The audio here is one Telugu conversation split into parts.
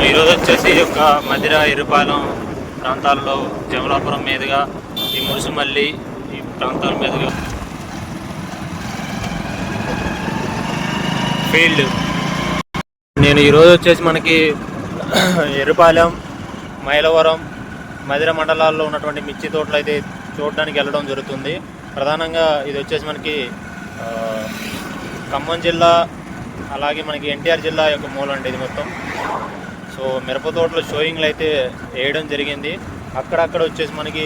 ఈరోజు వచ్చేసి ఈ యొక్క మధిర ఎరుపాలెం ప్రాంతాల్లో జమలాపురం మీదుగా ఈ మురుసుమల్లి ఈ ప్రాంతాల మీదుగా ఫీల్డ్. నేను ఈరోజు వచ్చేసి మనకి ఎరుపాలెం, మైలవరం, మధిర మండలాల్లో ఉన్నటువంటి మిర్చి తోటలు అయితే చూడడానికి వెళ్ళడం జరుగుతుంది. ప్రధానంగా ఇది వచ్చేసి మనకి ఖమ్మం జిల్లా, అలాగే మనకి ఎన్టీఆర్ జిల్లా యొక్క మూలండి ఇది మొత్తం. సో మిరప తోటలో షోయింగ్లు అయితే వేయడం జరిగింది. అక్కడక్కడ వచ్చేసి మనకి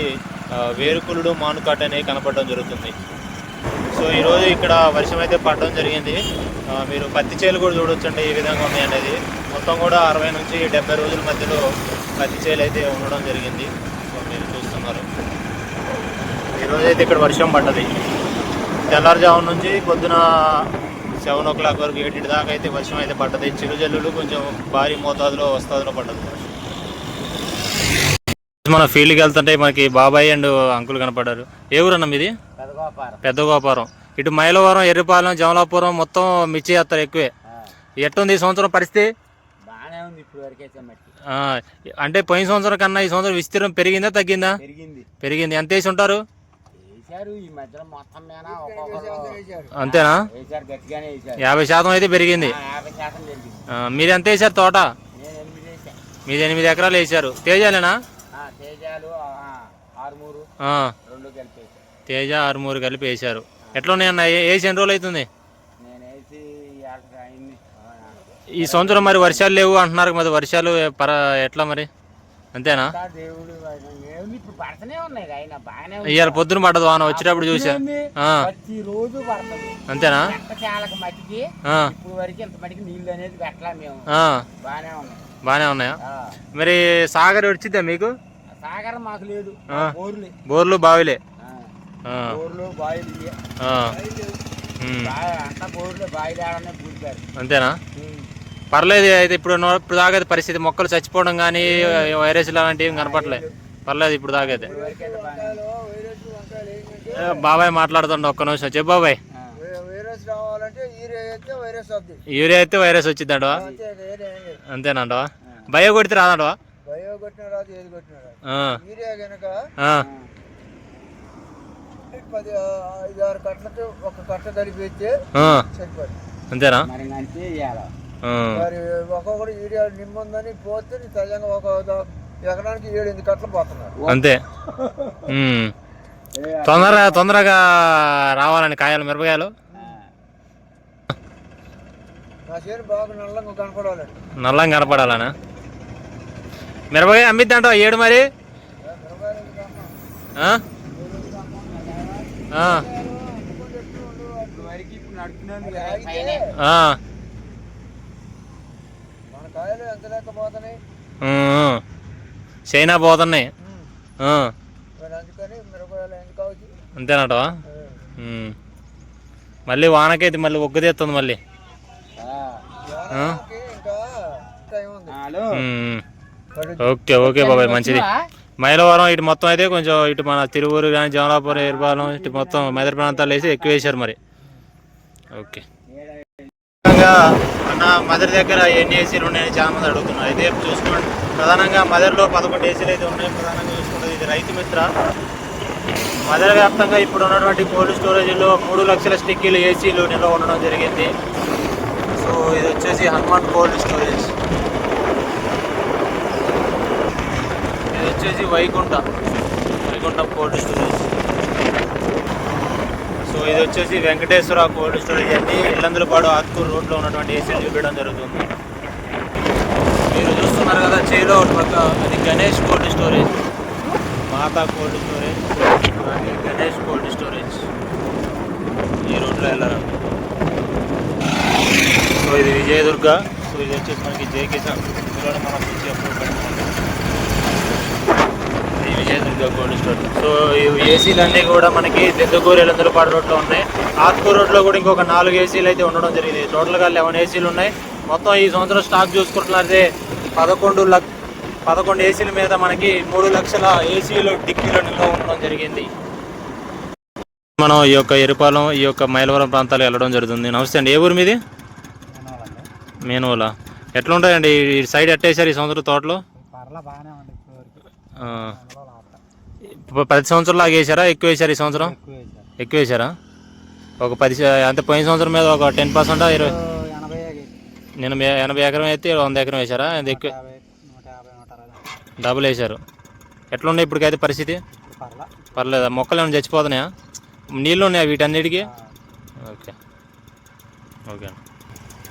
వేరుకుళ్ళు, మానుకాట అనేవి కనపడడం జరుగుతుంది. సో ఈరోజు ఇక్కడ వర్షం అయితే పడడం జరిగింది. మీరు పత్తి చేలు కూడా చూడొచ్చండి ఏ విధంగా ఉన్నాయి అనేది. మొత్తం కూడా 60 నుంచి 70 రోజుల మధ్యలో పత్తి చేలు అయితే ఉండడం జరిగింది. సో మీరు చూస్తున్నారు ఈరోజు అయితే ఇక్కడ వర్షం పడ్డది. తెల్లారుజాము నుంచి పొద్దున 7 o'clock వరకు 8 దాకా అయితే వర్షం అయితే పడ్డది. చిరుజల్లులు కొంచెం భారీ మోతాదులో వస్తాదులో పడ్డది. మన ఫీల్డ్కి వెళ్తుంటే మనకి బాబాయ్ అండ్ అంకుల్ కనపడ్డారు. ఏ ఊరన్నా మీది? పెద్ద గోపారం. ఇటు మైలవరం, ఎర్రిపాలెం, జమలాపురం మొత్తం మిర్చి చేస్తారు ఎక్కువే. ఎట్టుంది ఈ సంవత్సరం పరిస్థితి? అంటే పోయిన సంవత్సరం కన్నా ఈ సంవత్సరం విస్తీర్ణం పెరిగిందా తగ్గిందా? పెరిగింది. ఎంత వేసి ఉంటారు? అంతేనా? 50% అయితే పెరిగింది. మీరు ఎంత వేసారు తోట? మీరు 8 ఎకరాలు వేసారు. తేజాలేనా? తేజ 6-3 కలిపి వేసారు. ఎట్లా ఉన్నాయన్న? వేసి ఎన్ని రోజులు అవుతుంది? ఈ సంవత్సరం మరి వర్షాలు లేవు అంటున్నారు. మరి వర్షాలు ఎట్లా మరి? అంతేనా? ఇవాళ పొద్దున పడ్డదు వాన, వచ్చేటప్పుడు చూసా. అంతేనా? బానే ఉన్నాయా? మరి సాగర్ వచ్చిద్దా మీకు? మాకు లేదు. బోర్లు, బావిలే. అంతేనా? పర్లేదు. అయితే ఇప్పుడు దాకా పరిస్థితి మొక్కలు చచ్చిపోవడం కానీ వైరస్ లాంటివి కనపడలేదు. పర్లేదు ఇప్పుడు దాకైతే. బాబాయ్ మాట్లాడుతుండ, ఒక్క నిమిషం చెప్పు బాబాయ్. యూరియా అయితే వైరస్ వచ్చిందంటవా? అంతేనంటవా? బయో కొడితే రాదంటవా? అంతేనా? ఒక్కొక్కటి యూరియా నిమ్మందని పోతే సహజంగా ఒక ఎకరానికి 7-8 కట్టలు పోతున్నారు. అంతే. తొందరగా రావాలని కాయలు, మిరపకాయలు బాగా నల్లంగా కనపడాలండి. నల్లంగా కనపడాలనా? మిరపకాయ అమ్మిద్దంట 7 మరి. చైనా పోతున్నాయి. అంతేనటవా? మళ్ళీ వానకైతే మళ్ళీ ఒగ్గదెత్తుంది మళ్ళీ. ఓకే ఓకే బాబాయ్, మంచిది. మైలవరం ఇటు మొత్తం అయితే కొంచెం ఇటు మన తిరువూరు కానీ, జమలాపురం, ఎరుపాలెం ఇటు మొత్తం మెదర్ ప్రాంతాలు వేసి ఎక్కువ వేసారు మరి. ఓకే. మన మదర్ దగ్గర ఎన్ని ఏసీలు ఉన్నాయని చాలా మంది అడుగుతున్నారు. అయితే చూసుకోండి, ప్రధానంగా మదర్లో 11 ఏసీలు అయితే ఉన్నాయి. ప్రధానంగా చూసుకుంటుంది ఇది రైతు మిత్ర. మదర్ వ్యాప్తంగా ఇప్పుడు ఉన్నటువంటి కోల్డ్ స్టోరేజ్లో 3 లక్షల స్టిక్కీలు ఏసీలు నిల్వ ఉండడం జరిగింది. సో ఇది వచ్చేసి హనుమాన్ కోల్డ్ స్టోరేజ్. ఇది వచ్చేసి వైకుంఠం కోల్డ్ స్టోరేజ్. సో ఇది వచ్చేసి వెంకటేశ్వర కోల్డ్ స్టోరేజ్ అండి. ఇల్లందులపాడు, ఆత్కూరు రోడ్లో ఉన్నటువంటి ఏసీలు చూపించడం జరుగుతుంది. మీరు చూస్తున్నారు కదా చేలో ఒకటి పక్క, అది గణేష్ కోల్డ్ స్టోరేజ్, మాతా కోల్డ్ స్టోరేజ్, అలాగే గణేష్ కోల్డ్ స్టోరేజ్. ఈ రోడ్లో వెళ్ళారు. సో ఇది విజయదుర్గ. సో ఇది వచ్చేసి మనకి జే కిసాన్. ఇందులోనే మనం ఇది విజయదుర్గ కోల్డ్ స్టోరేజ్. సో ఈ ఏసీలు అన్నీ కూడా మనకి దెందుకూరు, ఇల్లందులపాడు రోడ్లో ఉన్నాయి. ఆత్కూరు రోడ్లో కూడా ఇంకొక 4 ఏసీలు అయితే ఉండడం జరిగింది. టోటల్గా 11 ఏసీలు ఉన్నాయి. మొత్తం ఈ సంవత్సరం స్టాక్ చూసుకుంటున్నట్లయితే 11 ఏసీల మీద మనకి 3 లక్షల ఏసీలు డిక్కీలో నిల్వ ఉండడం జరిగింది. మనం ఈ యొక్క ఎరుపాలెం, ఈ యొక్క మైలవరం ప్రాంతాలు వెళ్ళడం జరుగుతుంది. నమస్తే అండి, ఏ ఊరు మీది? మేనోలా. ఎట్లా ఉంటాయండి ఈ సైడ్ ఎట్టేసారు ఈ సంవత్సరం తోటలు? పర్లా బాగానే ఉంది ఇప్పటివరకు. ఆ, అందులో లాభం. ప్రతి సంవత్సరం లాగా వేసారా? ఎక్కువ వేసారు ఈ సంవత్సరం? ఎక్కువ వేశారు. ఎక్కువ వేసారా? ఒక 10 అంటే పోయిన సంవత్సరం మీద ఒక 10% 20 80 నేను 80 ఎకరం అయితే 100 ఎకరం వేసారా? అది ఎక్కువ 150 160 డబుల్ వేసారు. ఎట్లా ఉన్నాయి ఇప్పటికైతే పరిస్థితి? పర్లా. పర్లేదా? మొక్కలు ఏమైనా చచ్చిపోతున్నాయా? నీళ్ళు ఉన్నాయా వీటన్నిటికీ? ఓకే ఓకే అండి.